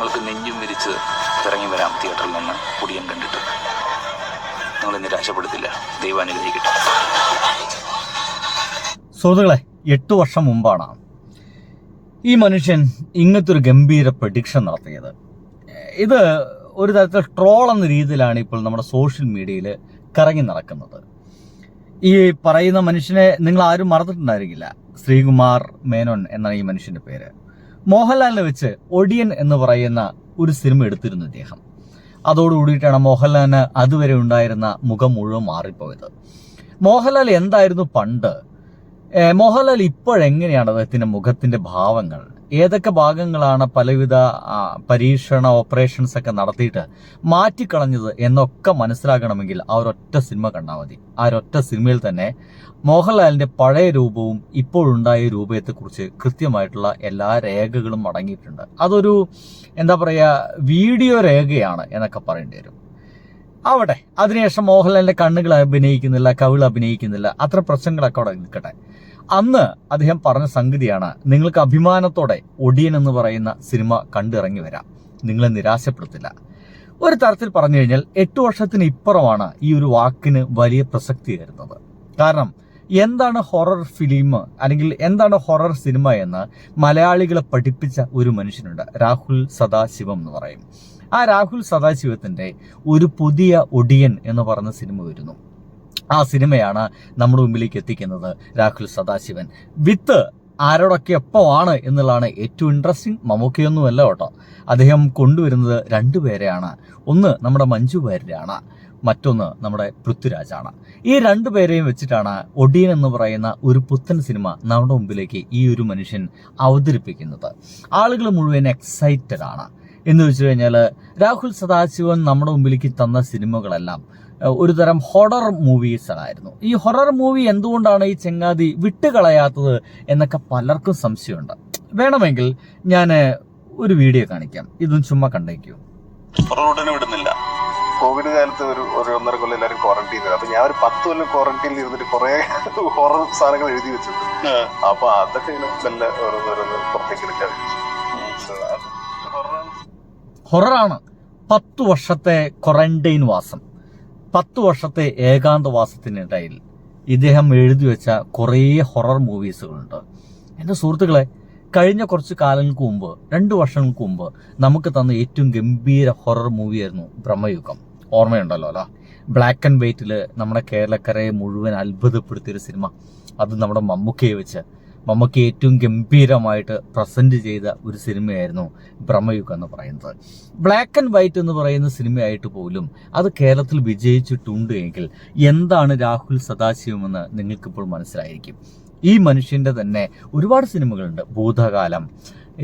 നിങ്ങൾക്ക് നെഞ്ചും വിരിച്ച് ഇറങ്ങി വരാം തിയേറ്ററിൽ നിന്ന് ഒടിയൻ കണ്ടിട്ട്. നിങ്ങളെ നിരാശപ്പെടുത്തില്ല. ദൈവം അനുഗ്രഹിക്കട്ടെ. സുഹൃത്തുക്കളെ, 8 വർഷം മുമ്പാണ് ഈ മനുഷ്യൻ ഇങ്ങനത്തെ ഒരു ഗംഭീര പ്രഡിക്ഷൻ നടത്തിയത്. ഇത് ഒരു തരത്തിൽ ട്രോൾ എന്ന രീതിയിലാണ് ഇപ്പോൾ നമ്മുടെ സോഷ്യൽ മീഡിയയിൽ കറങ്ങി നടക്കുന്നത്. ഈ പറയുന്ന മനുഷ്യനെ നിങ്ങൾ ആരും മറന്നിട്ടുണ്ടായിരിക്കില്ല. ശ്രീകുമാർ മേനോൻ എന്നാണ് ഈ മനുഷ്യന്റെ പേര്. മോഹൻലാലിനെ വെച്ച് ഒടിയൻ എന്ന് പറയുന്ന ഒരു സിനിമ എടുത്തിരുന്നു ഇദ്ദേഹം. അതോടുകൂടിയിട്ടാണ് മോഹൻലാലിന് അതുവരെ ഉണ്ടായിരുന്ന മുഖം മുഴുവൻ മാറിപ്പോയത്. മോഹൻലാൽ എന്തായിരുന്നു പണ്ട്, മോഹൻലാൽ ഇപ്പോഴെങ്ങനെയാണ് അദ്ദേഹത്തിന്റെ മുഖത്തിന്റെ ഭാവങ്ങൾ, ഏതൊക്കെ ഭാഗങ്ങളാണ് പലവിധ പരീക്ഷണ ഓപ്പറേഷൻസ് ഒക്കെ നടത്തിയിട്ട് മാറ്റിക്കളഞ്ഞത് എന്നൊക്കെ മനസ്സിലാക്കണമെങ്കിൽ ആ ഒരൊറ്റ സിനിമ കണ്ടാൽ മതി. ആ ഒരൊറ്റ സിനിമയിൽ തന്നെ മോഹൻലാലിന്റെ പഴയ രൂപവും ഇപ്പോഴുണ്ടായ രൂപത്തെക്കുറിച്ച് കൃത്യമായിട്ടുള്ള എല്ലാ രേഖകളും അടങ്ങിയിട്ടുണ്ട്. അതൊരു എന്താ പറയുക, വീഡിയോ രേഖയാണ് എന്നൊക്കെ പറയേണ്ടി വരും. ആവട്ടെ, അതിനുശേഷം മോഹൻലാലിന്റെ കണ്ണുകൾ അഭിനയിക്കുന്നില്ല, കവിൾ അഭിനയിക്കുന്നില്ല, അത്ര പ്രശ്നങ്ങളൊക്കെ അവിടെ നിൽക്കട്ടെ. അന്ന് അദ്ദേഹം പറഞ്ഞ സംഗതിയാണ്, നിങ്ങൾക്ക് അഭിമാനത്തോടെ ഒടിയൻ എന്ന് പറയുന്ന സിനിമ കണ്ടിറങ്ങി വരാം, നിങ്ങളെ നിരാശപ്പെടുത്തില്ല. ഒരു തരത്തിൽ പറഞ്ഞു കഴിഞ്ഞാൽ 8 വർഷത്തിന് ഇപ്പുറമാണ് ഈ ഒരു വാക്കിന് വലിയ പ്രസക്തി വരുന്നത്. കാരണം എന്താണ് ഹൊറർ ഫിലിം അല്ലെങ്കിൽ എന്താണ് ഹൊറർ സിനിമ എന്ന് മലയാളികളെ പഠിപ്പിച്ച ഒരു മനുഷ്യനുണ്ട്, രാഹുൽ സദാശിവം എന്ന് പറയും. ആ രാഹുൽ സദാശിവത്തിന്റെ ഒരു പുതിയ ഒടിയൻ എന്ന് പറഞ്ഞ സിനിമ വരുന്നു. ആ സിനിമയാണ് നമ്മുടെ മുമ്പിലേക്ക് എത്തിക്കുന്നത് രാഹുൽ സദാശിവൻ. വിത്ത് ആരോടൊക്കെ എപ്പോഴാണ് എന്നുള്ളതാണ് ഏറ്റവും ഇൻട്രസ്റ്റിംഗ്. മമ്മൂക്കയൊന്നുമല്ല കേട്ടോ, അദ്ദേഹം കൊണ്ടുവരുന്നത് 2 പേരെയാണ്. ഒന്ന് നമ്മുടെ മഞ്ജു വാര്യരാണ്, മറ്റൊന്ന് നമ്മുടെ പൃഥ്വിരാജാണ്. ഈ 2 പേരെയും വെച്ചിട്ടാണ് ഒടിയൻ എന്ന് പറയുന്ന ഒരു പുത്തൻ സിനിമ നമ്മുടെ മുമ്പിലേക്ക് ഈ ഒരു മനുഷ്യൻ അവതരിപ്പിക്കുന്നത്. ആളുകൾ മുഴുവൻ എക്സൈറ്റഡ് ആണ്. എന്ന് വെച്ച് കഴിഞ്ഞാൽ രാഹുൽ സദാശിവൻ നമ്മുടെ മുമ്പിലേക്ക് തന്ന സിനിമകളെല്ലാം ഒരു തരം ഹൊറർ മൂവീസായിരുന്നു. ഈ ഹൊറർ മൂവി എന്തുകൊണ്ടാണ് ഈ ചെങ്ങാതി വിട്ടുകളയാത്തത് എന്നൊക്കെ പലർക്കും സംശയമുണ്ട്. വേണമെങ്കിൽ ഞാൻ ഒരു വീഡിയോ കാണിക്കാം, ഇതും ചുമ്മാ കണ്ടേക്കൂ. വിടുന്നില്ല. കോവിഡ് കാലത്ത് ഒരു 1.5 കൊല്ലം എല്ലാവരും ക്വാറന്റൈൻ ചെയ്തു. അപ്പൊ ഞാൻ ഒരു 10 കൊല്ലം ക്വാറന്റൈനിൽ ഇരുന്നിട്ട് കുറെ ഹൊറർ സാധനങ്ങൾ എഴുതി വെച്ചിട്ടുണ്ട്. അപ്പൊ അതൊക്കെ നല്ല ഓരോന്നോരോന്ന് പുറത്തേക്ക് എടുക്കാൻ. ഹൊററാണ്. 10 വർഷത്തെ ക്വാറന്റൈൻ വാസം, 10 വർഷത്തെ ഏകാന്തവാസത്തിനിടയിൽ ഇദ്ദേഹം എഴുതി വെച്ച കുറേ ഹൊറർ മൂവീസുകളുണ്ട്. എൻ്റെ സുഹൃത്തുക്കളെ, കഴിഞ്ഞ കുറച്ച് കാലങ്ങൾക്ക് മുമ്പ്, 2 വർഷങ്ങൾക്ക് മുമ്പ് നമുക്ക് തന്ന ഏറ്റവും ഗംഭീര ഹൊറർ മൂവിയായിരുന്നു ബ്രഹ്മയുഗം. ഓർമ്മയുണ്ടല്ലോ അല്ല? ബ്ലാക്ക് ആൻഡ് വൈറ്റിൽ നമ്മുടെ കേരളക്കരയെ മുഴുവൻ അത്ഭുതപ്പെടുത്തിയൊരു സിനിമ. അത് നമ്മുടെ മമ്മൂക്കയെ വെച്ച് മമ്മൂക്ക ഏറ്റവും ഗംഭീരമായിട്ട് പ്രസന്റ് ചെയ്ത ഒരു സിനിമയായിരുന്നു ബ്രഹ്മയുഗം എന്ന് പറയുന്നത്. ബ്ലാക്ക് ആൻഡ് വൈറ്റ് എന്ന് പറയുന്ന സിനിമയായിട്ട് പോലും അത് കേരളത്തിൽ വിജയിച്ചിട്ടുണ്ട് എങ്കിൽ എന്താണ് രാഹുൽ സദാശിവം എന്ന് നിങ്ങൾക്കിപ്പോൾ മനസ്സിലായിരിക്കും. ഈ മനുഷ്യന്റെ തന്നെ ഒരുപാട് സിനിമകളുണ്ട്. ഭൂതകാലം,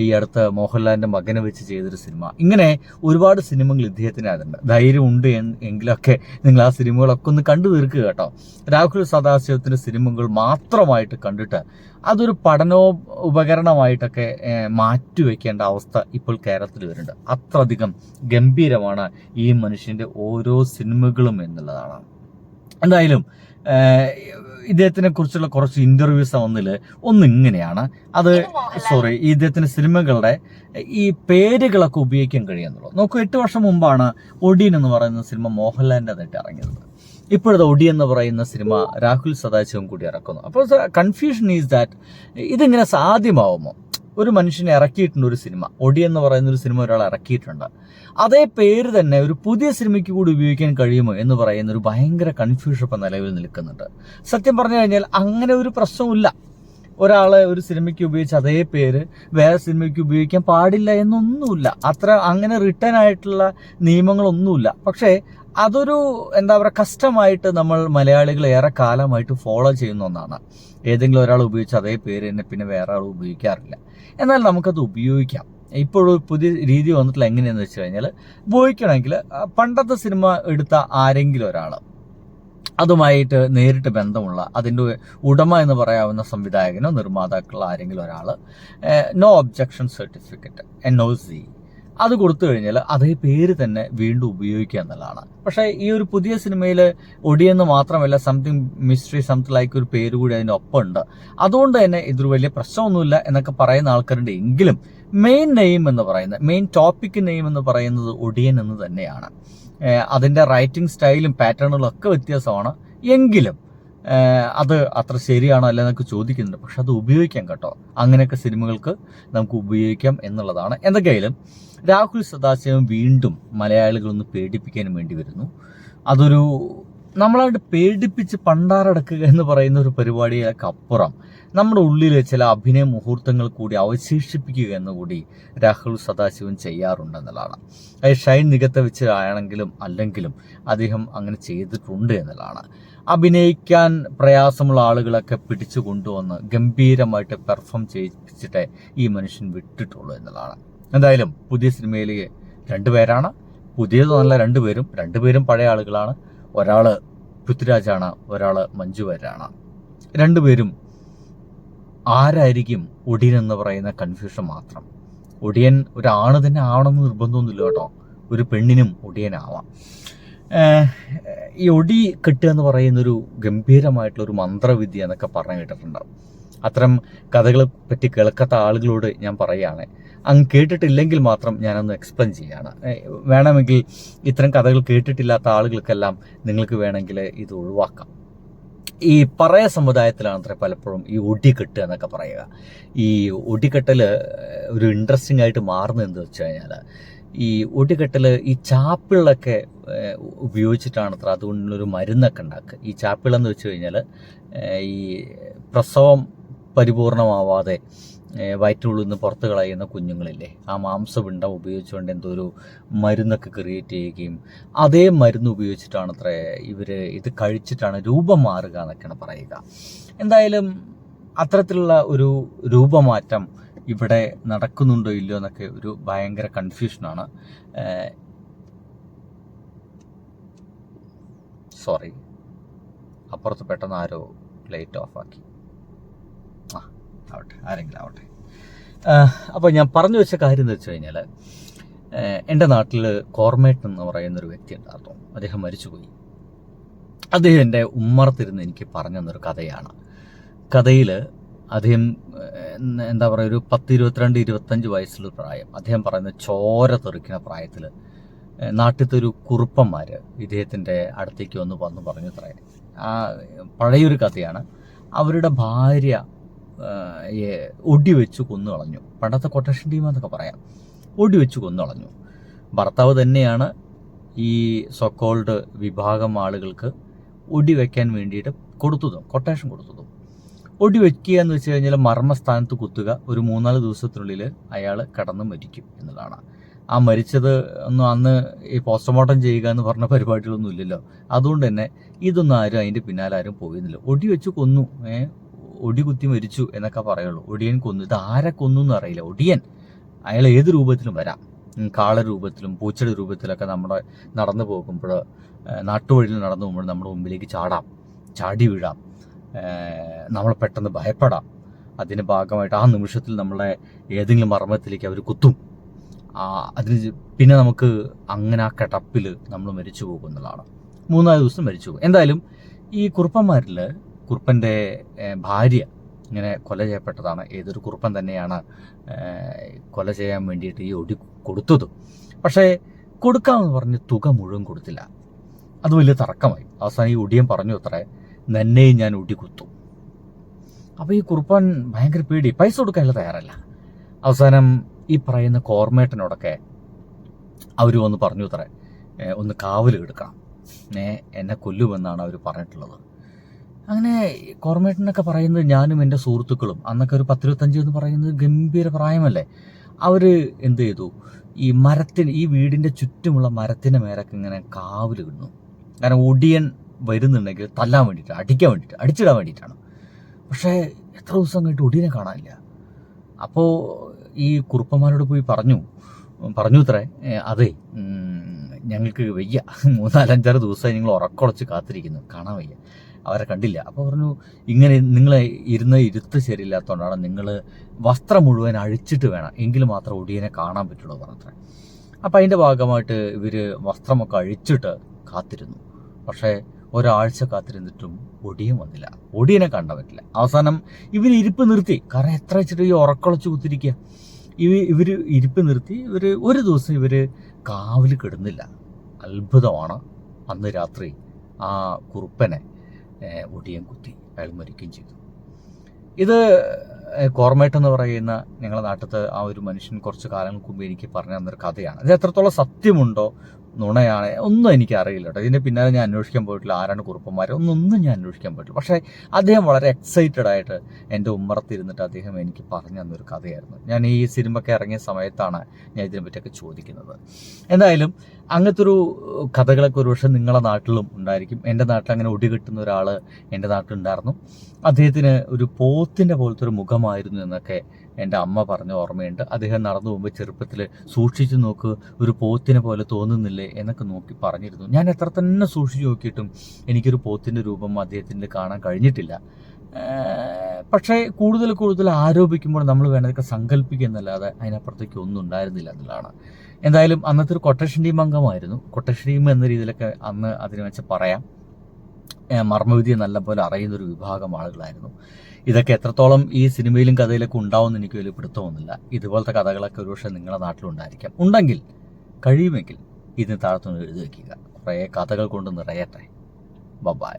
ഈ അടുത്ത് മോഹൻലാലിന്റെ മകനെ വെച്ച് ചെയ്തൊരു സിനിമ, ഇങ്ങനെ ഒരുപാട് സിനിമകൾ ഇദ്ദേഹത്തിനകത്തുണ്ട്. ധൈര്യം ഉണ്ട് എങ്കിലൊക്കെ നിങ്ങൾ ആ സിനിമകളൊക്കെ ഒന്ന് കണ്ടു തീർക്കുക കേട്ടോ. രാഹുൽ സദാശിവത്തിന്റെ സിനിമകൾ മാത്രമായിട്ട് കണ്ടിട്ട് അതൊരു പഠനോപകരണമായിട്ടൊക്കെ മാറ്റിവെക്കേണ്ട അവസ്ഥ ഇപ്പോൾ കേരളത്തിൽ വരുന്നുണ്ട്. അത്രയധികം ഗംഭീരമാണ് ഈ മനുഷ്യന്റെ ഓരോ സിനിമകളും എന്നുള്ളതാണ്. എന്തായാലും ഇദ്ദേഹത്തിനെ കുറിച്ചുള്ള കുറച്ച് ഇന്റർവ്യൂസ് വന്നിൽ ഒന്നിങ്ങനെയാണ്. ഇദ്ദേഹത്തിന്റെ സിനിമകളുടെ ഈ പേരുകളൊക്കെ ഉപയോഗിക്കാൻ കഴിയുന്നുള്ളൂ. നോക്കൂ, 8 വർഷം മുമ്പാണ് ഒടിയൻ എന്ന് പറയുന്ന സിനിമ മോഹൻലാലിന്റെ അതായിട്ട് ഇറങ്ങിയത്. ഇപ്പോഴത്തെ ഒടിയൻ എന്ന് പറയുന്ന സിനിമ രാഹുൽ സദാശിവം കൂടി ഇറക്കുന്നു. അപ്പോൾ കൺഫ്യൂഷൻ ഈസ് ദാറ്റ് ഇതിങ്ങനെ സാധ്യമാവുമോ? ഒരു മനുഷ്യനെ ഇറക്കിയിട്ടുണ്ട് ഒരു സിനിമ, ഒടിയൻ എന്ന് പറയുന്ന ഒരു സിനിമ ഒരാൾ ഇറക്കിയിട്ടുണ്ട്, അതേ പേര് തന്നെ ഒരു പുതിയ സിനിമയ്ക്ക് കൂടി ഉപയോഗിക്കാൻ കഴിയുമോ എന്ന് പറയുന്ന ഒരു ഭയങ്കര കൺഫ്യൂഷൻ ഇപ്പം നിലവിൽ നിൽക്കുന്നുണ്ട്. സത്യം പറഞ്ഞു കഴിഞ്ഞാൽ അങ്ങനെ ഒരു പ്രശ്നമില്ല. ഒരാളെ ഒരു സിനിമയ്ക്ക് ഉപയോഗിച്ച് അതേ പേര് വേറെ സിനിമയ്ക്ക് ഉപയോഗിക്കാൻ പാടില്ല എന്നൊന്നുമില്ല. അങ്ങനെ റിട്ടേൺ ആയിട്ടുള്ള നിയമങ്ങളൊന്നുമില്ല. പക്ഷേ അതൊരു എന്താ പറയുക, കസ്റ്റമായിട്ട് നമ്മൾ മലയാളികൾ ഏറെ കാലമായിട്ട് ഫോളോ ചെയ്യുന്ന ഒന്നാണ്. ഏതെങ്കിലും ഒരാൾ ഉപയോഗിച്ച് അതേ പേര് തന്നെ പിന്നെ വേറെ ആൾ ഉപയോഗിക്കാറില്ല. എന്നാൽ നമുക്കത് ഉപയോഗിക്കാം. ഇപ്പോഴൊരു പുതിയ രീതി വന്നിട്ടുള്ള എങ്ങനെയാണെന്ന് വെച്ച് കഴിഞ്ഞാൽ, ഉപയോഗിക്കണമെങ്കിൽ പണ്ടത്തെ സിനിമ എടുത്ത ആരെങ്കിലും ഒരാൾ, അതുമായിട്ട് നേരിട്ട് ബന്ധമുള്ള അതിൻ്റെ ഉടമ എന്ന് പറയാവുന്ന സംവിധായകനോ നിർമ്മാതാക്കളോ ആരെങ്കിലും ഒരാൾ നോ ഒബ്ജക്ഷൻ സർട്ടിഫിക്കറ്റ് NOC അത് കൊടുത്തു കഴിഞ്ഞാൽ അതേ പേര് തന്നെ വീണ്ടും ഉപയോഗിക്കുക എന്നുള്ളതാണ്. പക്ഷേ ഈ ഒരു പുതിയ സിനിമയിൽ ഒടിയെന്ന് മാത്രമല്ല, സംതിങ് മിസ്റ്ററി സംതിങ് ലൈക്ക് ഒരു പേര് കൂടി അതിൻ്റെ ഒപ്പം ഉണ്ട്. അതുകൊണ്ട് തന്നെ ഇതൊരു വലിയ പ്രശ്നമൊന്നുമില്ല എന്നൊക്കെ പറയുന്ന ആൾക്കാരുണ്ട്. എങ്കിലും മെയിൻ ടോപ്പിക് നെയിം എന്ന് പറയുന്നത് ഒടിയൻ എന്ന് തന്നെയാണ്. അതിൻ്റെ റൈറ്റിംഗ് സ്റ്റൈലും പാറ്റേണുകളും ഒക്കെ വ്യത്യാസമാണ്. എങ്കിലും അത് അത്ര ശരിയാണോ അല്ല എന്നൊക്കെ ചോദിക്കുന്നുണ്ട്. പക്ഷെ അത് ഉപയോഗിക്കാം കേട്ടോ. അങ്ങനെയൊക്കെ സിനിമകൾക്ക് നമുക്ക് ഉപയോഗിക്കാം എന്നുള്ളതാണ്. എന്തൊക്കെയായാലും രാഹുൽ സദാശിവം വീണ്ടും മലയാളികളൊന്ന് പേടിപ്പിക്കാൻ വേണ്ടി വരുന്നു. അതൊരു നമ്മളായിട്ട് പേടിപ്പിച്ച് പണ്ടാറടക്കുക എന്ന് പറയുന്ന ഒരു പരിപാടിയൊക്കെ അപ്പുറം നമ്മുടെ ഉള്ളിലെ ചില അഭിനയ മുഹൂർത്തങ്ങൾ കൂടി അവശേഷിപ്പിക്കുക എന്നുകൂടി രാഹുൽ സദാശിവൻ ചെയ്യാറുണ്ടെന്നുള്ളതാണ്. അത് ഷൈൻ നികത്ത വെച്ച് ആണെങ്കിലും അല്ലെങ്കിലും അദ്ദേഹം അങ്ങനെ ചെയ്തിട്ടുണ്ട് എന്നുള്ളതാണ്. അഭിനയിക്കാൻ പ്രയാസമുള്ള ആളുകളൊക്കെ പിടിച്ചു കൊണ്ടുവന്ന് ഗംഭീരമായിട്ട് പെർഫോം ചെയ്യിപ്പിച്ചിട്ടേ ഈ മനുഷ്യൻ വിട്ടിട്ടുള്ളൂ എന്നുള്ളതാണ്. എന്തായാലും പുതിയ സിനിമയിൽ 2 പേരാണ്. പുതിയതൊന്നല്ല, രണ്ടുപേരും പഴയ ആളുകളാണ്. ഒരാൾ പൃഥ്വിരാജാണ്, ഒരാൾ മഞ്ജു വാര്യരാണ്. 2 പേരും ആരായിരിക്കും ഒടിയൻ എന്ന് പറയുന്ന കൺഫ്യൂഷൻ മാത്രം. ഒടിയൻ ഒരാണ് തന്നെ ആവണമെന്ന് നിർബന്ധമൊന്നുമില്ല കേട്ടോ. ഒരു പെണ്ണിനും ഒടിയനാവാം. ഈ ഒടി കെട്ടുക എന്ന് പറയുന്നൊരു ഗംഭീരമായിട്ടുള്ളൊരു മന്ത്രവിദ്യ എന്നൊക്കെ പറഞ്ഞു കേട്ടിട്ടുണ്ടാവും. അത്തരം കഥകളെ പറ്റി കേൾക്കാത്ത ആളുകളോട് ഞാൻ പറയുകയാണ്, അങ്ങ് കേട്ടിട്ടില്ലെങ്കിൽ മാത്രം ഞാനൊന്ന് എക്സ്പ്ലെയിൻ ചെയ്യുകയാണ്. വേണമെങ്കിൽ ഇത്തരം കഥകൾ കേട്ടിട്ടില്ലാത്ത ആളുകൾക്കെല്ലാം നിങ്ങൾക്ക് വേണമെങ്കിൽ ഇത് ഒഴിവാക്കാം. ഈ പറയ സമുദായത്തിലാണ് അത്ര പലപ്പോഴും ഈ ഒടിക്കെട്ട് എന്നൊക്കെ പറയുക. ഈ ഒടിക്കെട്ടൽ ഒരു ഇൻട്രസ്റ്റിംഗ് ആയിട്ട് മാറുന്നത് എന്താ വെച്ച് കഴിഞ്ഞാൽ, ഈ ഒടിക്കെട്ടൽ ഈ ചാപ്പിളൊക്കെ ഉപയോഗിച്ചിട്ടാണ് അത്ര അതുകൊണ്ടൊരു മരുന്നൊക്കെ ഉണ്ടാക്കുക. ഈ ചാപ്പിളെന്ന് വെച്ച് കഴിഞ്ഞാൽ ഈ പ്രസവം പരിപൂർണമാവാതെ വയറ്റിനുള്ളിൽ നിന്ന് പുറത്ത് കളയുന്ന കുഞ്ഞുങ്ങളില്ലേ, ആ മാംസപിണ്ഡം ഉപയോഗിച്ചുകൊണ്ട് എന്തോ ഒരു മരുന്നൊക്കെ ക്രിയേറ്റ് ചെയ്യുകയും അതേ മരുന്ന് ഉപയോഗിച്ചിട്ടാണ് അത്ര ഇവർ ഇത് കഴിച്ചിട്ടാണ് രൂപം മാറുക എന്നൊക്കെയാണ് പറയുക. എന്തായാലും അത്തരത്തിലുള്ള ഒരു രൂപമാറ്റം ഇവിടെ നടക്കുന്നുണ്ടോ ഇല്ലയോ എന്നൊക്കെ ഒരു ഭയങ്കര കൺഫ്യൂഷനാണ്. സോറി, അപ്പുറത്ത് പെട്ടെന്ന് ആരോ ലൈറ്റ് ഓഫാക്കി. ആരെങ്കിലും ആവട്ടെ. അപ്പോൾ ഞാൻ പറഞ്ഞു വെച്ച കാര്യം എന്ന് വെച്ച് കഴിഞ്ഞാൽ, എൻ്റെ നാട്ടിൽ കോർമേട്ടൻ എന്ന് പറയുന്നൊരു വ്യക്തി ഉണ്ടായിരുന്നു. അദ്ദേഹം മരിച്ചുപോയി. അദ്ദേഹം എൻ്റെ ഉമ്മറത്തിരുന്ന് എനിക്ക് പറഞ്ഞു തന്നൊരു കഥയാണ്. കഥയിൽ അദ്ദേഹം എന്താ പറയുക, ഒരു 10-22-25 വയസ്സുള്ള പ്രായം. അദ്ദേഹം പറയുന്ന ചോര തെറിക്കുന്ന പ്രായത്തിൽ നാട്ടിലത്തെ ഒരു കുറുപ്പന്മാർ ഇദ്ദേഹത്തിൻ്റെ അടുത്തേക്ക് വന്ന് പറഞ്ഞു അത്രേ. ആ പഴയൊരു കഥയാണ്. അവരുടെ ഭാര്യ ഒടി വെച്ച് കൊന്നു കളഞ്ഞു. പണ്ടത്തെ കൊട്ടേഷൻ ടീം എന്നൊക്കെ പറയാം. ഒടി വെച്ച് കൊന്നു കളഞ്ഞു. ഭർത്താവ് തന്നെയാണ് ഈ സോക്കോൾഡ് വിഭാഗം ആളുകൾക്ക് ഒടി വയ്ക്കാൻ വേണ്ടിയിട്ട് കൊട്ടേഷൻ കൊടുത്തതും. ഒടി വയ്ക്കുക എന്ന് വെച്ച് കഴിഞ്ഞാൽ മർമ്മസ്ഥാനത്ത് കുത്തുക, ഒരു 3-4 ദിവസത്തിനുള്ളിൽ അയാൾ കടന്ന് മരിക്കും എന്നുള്ളതാണ്. ആ മരിച്ചത് ഒന്നും അന്ന് ഈ പോസ്റ്റ്മോർട്ടം ചെയ്യുക എന്ന് പറഞ്ഞ പരിപാടികളൊന്നും ഇല്ലല്ലോ. അതുകൊണ്ട് തന്നെ ഇതൊന്നും ആരും അതിൻ്റെ പിന്നാലെ ആരും പോയിരുന്നില്ല. ഒടി വെച്ച് കൊന്നു, ഒടി കുത്തി മരിച്ചു എന്നൊക്കെ പറയുള്ളൂ. ഒടിയൻ കൊന്നു. ഇത് ആരെ കൊന്നു എന്ന് അറിയില്ല. ഒടിയൻ അയാൾ ഏത് രൂപത്തിലും വരാം. കാള രൂപത്തിലും പൂച്ചയുടെ രൂപത്തിലൊക്കെ നമ്മുടെ നടന്നു പോകുമ്പോൾ, നാട്ടുവഴിയിൽ നടന്നു പോകുമ്പോൾ നമ്മുടെ മുമ്പിലേക്ക് ചാടി വീഴാം, നമ്മൾ പെട്ടെന്ന് ഭയപ്പെടാം. അതിൻ്റെ ഭാഗമായിട്ട് ആ നിമിഷത്തിൽ നമ്മളെ ഏതെങ്കിലും മർമ്മത്തിലേക്ക് അവർ കുത്തും. അതിന് പിന്നെ നമുക്ക് അങ്ങനെ ആ കെട്ടപ്പിൽ നമ്മൾ മരിച്ചു പോകുന്നതാണ്. 3-4 ദിവസം മരിച്ചു പോകും. എന്തായാലും ഈ കുറുപ്പന്മാരിൽ കുറുപ്പൻ്റെ ഭാര്യ ഇങ്ങനെ കൊല ചെയ്യപ്പെട്ടതാണ്. ഏതൊരു കുറുപ്പൻ തന്നെയാണ് കൊല ചെയ്യാൻ വേണ്ടിയിട്ട് ഈ ഒടി കൊടുത്തതും. പക്ഷേ കൊടുക്കാമെന്ന് പറഞ്ഞ് തുക മുഴുവൻ കൊടുത്തില്ല. അത് വലിയ തർക്കമായി. അവസാനം ഈ ഒടിയൻ പറഞ്ഞു അത്രേ, നന്നെയും ഞാൻ ഒടി കുത്തും. അപ്പോൾ ഈ കുറുപ്പൻ ഭയങ്കര പേടി, പൈസ കൊടുക്കാനുള്ള തയ്യാറല്ല. അവസാനം ഈ പറയുന്ന കോർമേട്ടനോടൊക്കെ അവർ വന്ന് പറഞ്ഞു അത്രേ, ഒന്ന് കാവൽ എടുക്കണം, എന്നെ കൊല്ലുമെന്നാണ് അവർ പറഞ്ഞിട്ടുള്ളത്. അങ്ങനെ കോർമേട്ടനൊക്കെ പറയുന്നത് ഞാനും എൻ്റെ സുഹൃത്തുക്കളും, അന്നൊക്കെ ഒരു 10-25 എന്ന് പറയുന്നത് ഗംഭീര പ്രായമല്ലേ. അവർ എന്ത് ചെയ്തു, ഈ വീടിൻ്റെ ചുറ്റുമുള്ള മരത്തിൻ്റെ മേലൊക്കെ ഇങ്ങനെ കാവൽ കിടന്നു. കാരണം ഒടിയൻ വരുന്നുണ്ടെങ്കിൽ തല്ലാൻ വേണ്ടിയിട്ട്, അടിച്ചിടാൻ വേണ്ടിയിട്ടാണ്. പക്ഷേ എത്ര ദിവസം കഴിഞ്ഞിട്ട് ഒടിയനെ കാണാനില്ല. അപ്പോൾ ഈ കുറുപ്പന്മാരോട് പോയി പറഞ്ഞു അത്രേ, അതെ ഞങ്ങൾക്ക് വയ്യ, 3-4-5 ദിവസമായി നിങ്ങൾ ഉറക്കുളച്ച് കാത്തിരിക്കുന്നു, കാണാൻ വയ്യ, അവരെ കണ്ടില്ല. അപ്പോൾ പറഞ്ഞു, ഇങ്ങനെ നിങ്ങൾ ഇരുത്ത് ശരിയില്ലാത്തതുകൊണ്ടാണ്, നിങ്ങൾ വസ്ത്രം മുഴുവൻ അഴിച്ചിട്ട് വേണം, എങ്കിൽ മാത്രം ഒടിയനെ കാണാൻ പറ്റുള്ളൂ പറഞ്ഞത്രേ. അപ്പോൾ അതിൻ്റെ ഭാഗമായിട്ട് ഇവർ വസ്ത്രമൊക്കെ അഴിച്ചിട്ട് കാത്തിരുന്നു. പക്ഷേ ഒരാഴ്ച കാത്തിരുന്നിട്ടും ഒടിയൻ വന്നില്ല, ഒടിയനെ കാണാൻ പറ്റില്ല. അവസാനം ഇവർ ഇരിപ്പ് നിർത്തി. കാരണം എത്ര വെച്ചിട്ട് ഈ ഉറക്കുളച്ച് കുത്തിരിക്കുക. ഇവർ ഇരിപ്പ് നിർത്തി ഒരു ദിവസം ഇവർ കാവൽ കിടന്നില്ല. അത്ഭുതമാണ്. അന്ന് രാത്രി ആ കുറുപ്പനെ ഒടിയം കുത്തി അയാൾ മരിക്കുകയും ചെയ്തു. ഇത് കോർമേട്ട് എന്ന് പറയുന്ന ഞങ്ങളുടെ നാട്ടിലത്തെ ആ ഒരു മനുഷ്യൻ കുറച്ച് കാലങ്ങൾക്ക് മുമ്പ് എനിക്ക് പറഞ്ഞു തന്നൊരു കഥയാണ്. ഇത് എത്രത്തോളം സത്യമുണ്ടോ നുണയാണ് ഒന്നും എനിക്ക് അറിയില്ല കേട്ടോ. ഇതിൻ്റെ പിന്നാലെ ഞാൻ അന്വേഷിക്കാൻ പോയിട്ടില്ല, ആരാണ് കുറുപ്പന്മാർ ഒന്നും ഞാൻ അന്വേഷിക്കാൻ പോയിട്ടില്ല. പക്ഷേ അദ്ദേഹം വളരെ എക്സൈറ്റഡ് ആയിട്ട് എൻ്റെ ഉമ്മറത്തിരുന്നിട്ട് അദ്ദേഹം എനിക്ക് പറഞ്ഞു തന്നൊരു കഥയായിരുന്നു. ഞാൻ ഈ സിനിമയ്ക്ക് ഇറങ്ങിയ സമയത്താണ് ഞാൻ ഇതിനെപ്പറ്റിയൊക്കെ ചോദിക്കുന്നത്. എന്തായാലും അങ്ങനത്തെ ഒരു കഥകളൊക്കെ ഒരു പക്ഷേ നിങ്ങളുടെ നാട്ടിലും ഉണ്ടായിരിക്കും. എൻ്റെ നാട്ടിൽ അങ്ങനെ ഒടികിട്ടുന്ന ഒരാൾ എൻ്റെ നാട്ടിലുണ്ടായിരുന്നു. അദ്ദേഹത്തിന് ഒരു പോത്തിൻ്റെ പോലത്തെ ഒരു മുഖമായിരുന്നു എന്നൊക്കെ എൻ്റെ അമ്മ പറഞ്ഞ ഓർമ്മയുണ്ട്. അദ്ദേഹം നടന്നു പോകുമ്പോൾ ചെറുപ്പത്തിൽ സൂക്ഷിച്ചു നോക്ക്, ഒരു പോത്തിനെ പോലെ തോന്നുന്നില്ലേ എന്നൊക്കെ നോക്കി പറഞ്ഞിരുന്നു. ഞാൻ എത്ര തന്നെ സൂക്ഷിച്ചു നോക്കിയിട്ടും എനിക്കൊരു പോത്തിൻ്റെ രൂപം അദ്ദേഹത്തിൻ്റെ കാണാൻ കഴിഞ്ഞിട്ടില്ല. പക്ഷേ കൂടുതൽ ആരോപിക്കുമ്പോൾ നമ്മൾ വേണ്ടതൊക്കെ സങ്കല്പിക്കുന്നല്ലാതെ അതിനപ്പുറത്തേക്ക് ഒന്നും ഉണ്ടായിരുന്നില്ല എന്നുള്ളതാണ്. എന്തായാലും അന്നത്തെ ഒരു കൊട്ടേഷൻ ടീം അംഗമായിരുന്നു. കൊട്ടേഷൻ ടീം എന്ന രീതിയിലൊക്കെ അന്ന് അതിനെ വെച്ച് പറയാം. മർമ്മവിധിയെ നല്ലപോലെ അറിയുന്നൊരു വിഭാഗം ആളുകളായിരുന്നു. ഇതൊക്കെ എത്രത്തോളം ഈ സിനിമയിലും കഥയിലൊക്കെ ഉണ്ടാവുമെന്ന് എനിക്ക് വലിയ പിടുത്തമൊന്നുമില്ല. ഇതുപോലത്തെ കഥകളൊക്കെ ഒരുപക്ഷെ നിങ്ങളുടെ നാട്ടിലുണ്ടായിരിക്കാം. ഉണ്ടെങ്കിൽ കഴിയുമെങ്കിൽ ഇതിന് താഴത്തുനിന്ന് എഴുതി വയ്ക്കുക. കുറേ കഥകൾ കൊണ്ട് നിറയട്ടെ. ബൈ.